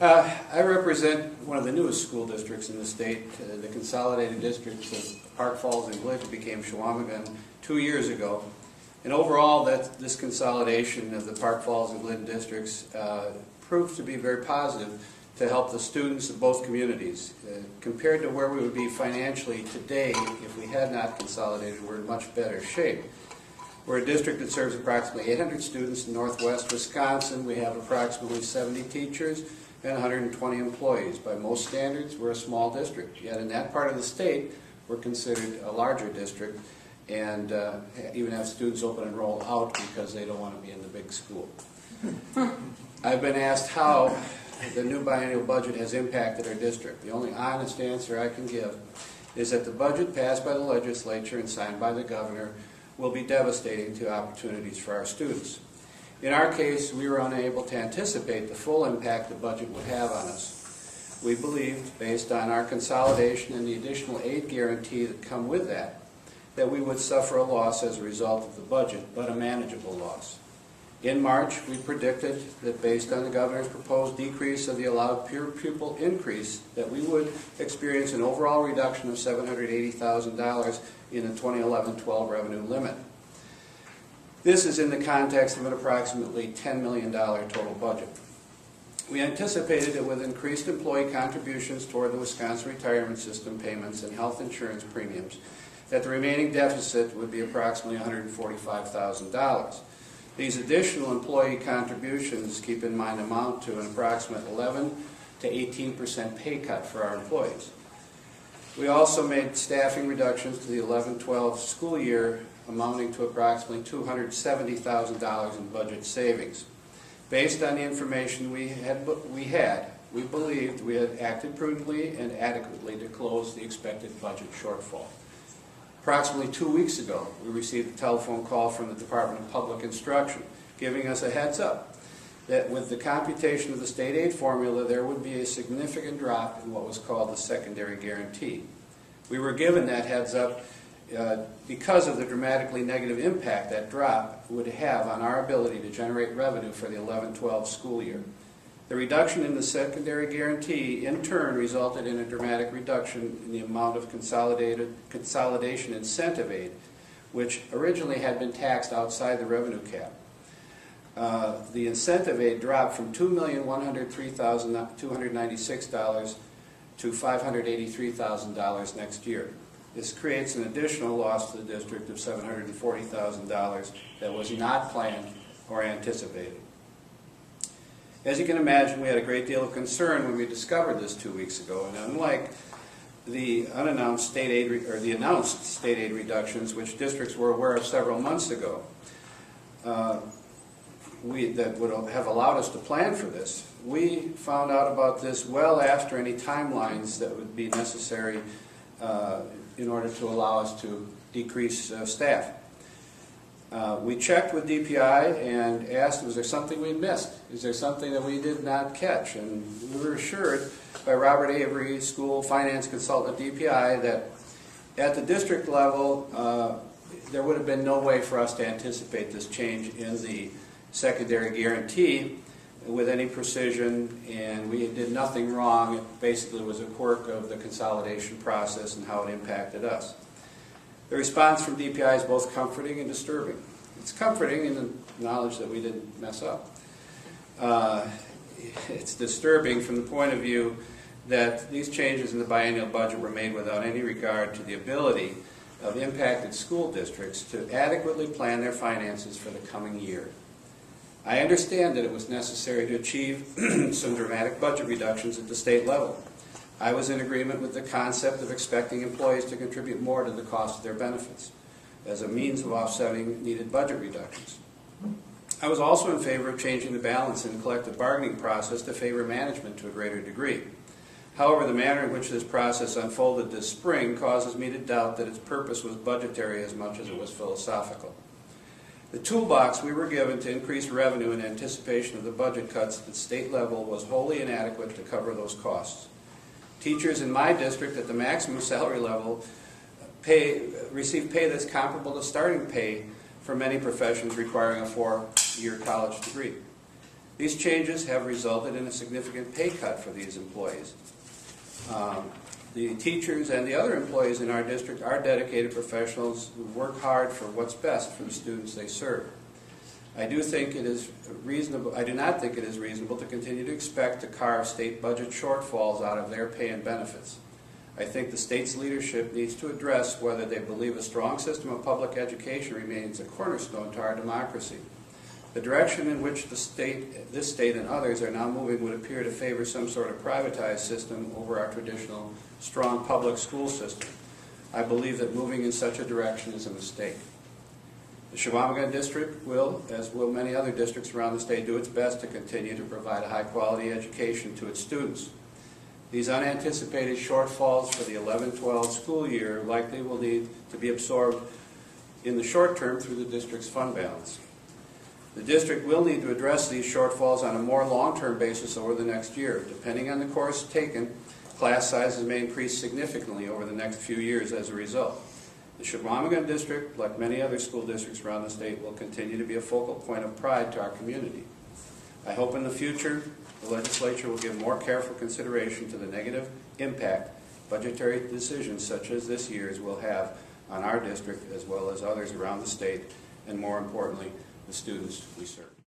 I represent one of the newest school districts in the state. The consolidated districts of Park Falls and Glidden became Chequamegon 2 years ago. And overall, this consolidation of the Park Falls and Glidden districts proved to be very positive to help the students of both communities. Compared to where we would be financially today if we had not consolidated, we're in much better shape. We're a district that serves approximately 800 students in northwest Wisconsin. We have approximately 70 teachers and 120 employees. By most standards, we're a small district. Yet in that part of the state, we're considered a larger district and even have students open and roll out because they don't want to be in the big school. I've been asked how the new biennial budget has impacted our district. The only honest answer I can give is that the budget passed by the legislature and signed by the governor will be devastating to opportunities for our students. In our case, we were unable to anticipate the full impact the budget would have on us. We believed, based on our consolidation and the additional aid guarantee that come with that we would suffer a loss as a result of the budget, but a manageable loss. In March, we predicted that based on the governor's proposed decrease of the allowed pupil increase, that we would experience an overall reduction of $780,000 in the 2011-12 revenue limit. This is in the context of an approximately $10 million total budget. We anticipated that with increased employee contributions toward the Wisconsin retirement system payments and health insurance premiums, that the remaining deficit would be approximately $145,000. These additional employee contributions, keep in mind, amount to an approximate 11 to 18% pay cut for our employees. We also made staffing reductions to the 11-12 school year amounting to approximately $270,000 in budget savings. Based on the information we believed we had acted prudently and adequately to close the expected budget shortfall. Approximately 2 weeks ago, we received a telephone call from the Department of Public Instruction giving us a heads up that with the computation of the state aid formula, there would be a significant drop in what was called the secondary guarantee. We were given that heads up because of the dramatically negative impact that drop would have on our ability to generate revenue for the 11-12 school year. The reduction in the secondary guarantee in turn resulted in a dramatic reduction in the amount of consolidation incentive aid, which originally had been taxed outside the revenue cap. The incentive aid dropped from $2,103,296 to $583,000 next year. This creates an additional loss to the district of $740,000 that was not planned or anticipated. As you can imagine, we had a great deal of concern when we discovered this 2 weeks ago, and unlike the unannounced state aid the announced state aid reductions, which districts were aware of several months ago, that would have allowed us to plan for this, we found out about this well after any timelines that would be necessary in order to allow us to decrease staff. We checked with DPI and asked, was there something we missed? Is there something that we did not catch? And we were assured by Robert Avery, school finance consultant at DPI, that at the district level, there would have been no way for us to anticipate this change in the secondary guarantee with any precision, and we did nothing wrong. It basically was a quirk of the consolidation process and how it impacted us. The response from DPI is both comforting and disturbing. It's comforting in the knowledge that we didn't mess up. It's disturbing from the point of view that these changes in the biennial budget were made without any regard to the ability of impacted school districts to adequately plan their finances for the coming year. I understand that it was necessary to achieve some dramatic budget reductions at the state level. I was in agreement with the concept of expecting employees to contribute more to the cost of their benefits as a means of offsetting needed budget reductions. I was also in favor of changing the balance in the collective bargaining process to favor management to a greater degree. However, the manner in which this process unfolded this spring causes me to doubt that its purpose was budgetary as much as it was philosophical. The toolbox we were given to increase revenue in anticipation of the budget cuts at the state level was wholly inadequate to cover those costs. Teachers in my district at the maximum salary level receive pay that's comparable to starting pay for many professions requiring a 4-year college degree. These changes have resulted in a significant pay cut for these employees. The teachers and the other employees in our district are dedicated professionals who work hard for what's best for the students they serve. I do not think it is reasonable to continue to expect to carve state budget shortfalls out of their pay and benefits. I think the state's leadership needs to address whether they believe a strong system of public education remains a cornerstone to our democracy. The direction in which this state and others are now moving would appear to favor some sort of privatized system over our traditional strong public school system. I believe that moving in such a direction is a mistake. The Chequamegon district will, as will many other districts around the state, do its best to continue to provide a high-quality education to its students. These unanticipated shortfalls for the 11-12 school year likely will need to be absorbed in the short term through the district's fund balance. The district will need to address these shortfalls on a more long-term basis over the next year. Depending on the course taken, class sizes may increase significantly over the next few years as a result. The Chequamegon district, like many other school districts around the state, will continue to be a focal point of pride to our community. I hope in the future the legislature will give more careful consideration to the negative impact budgetary decisions such as this year's will have on our district as well as others around the state, and more importantly, the students we serve.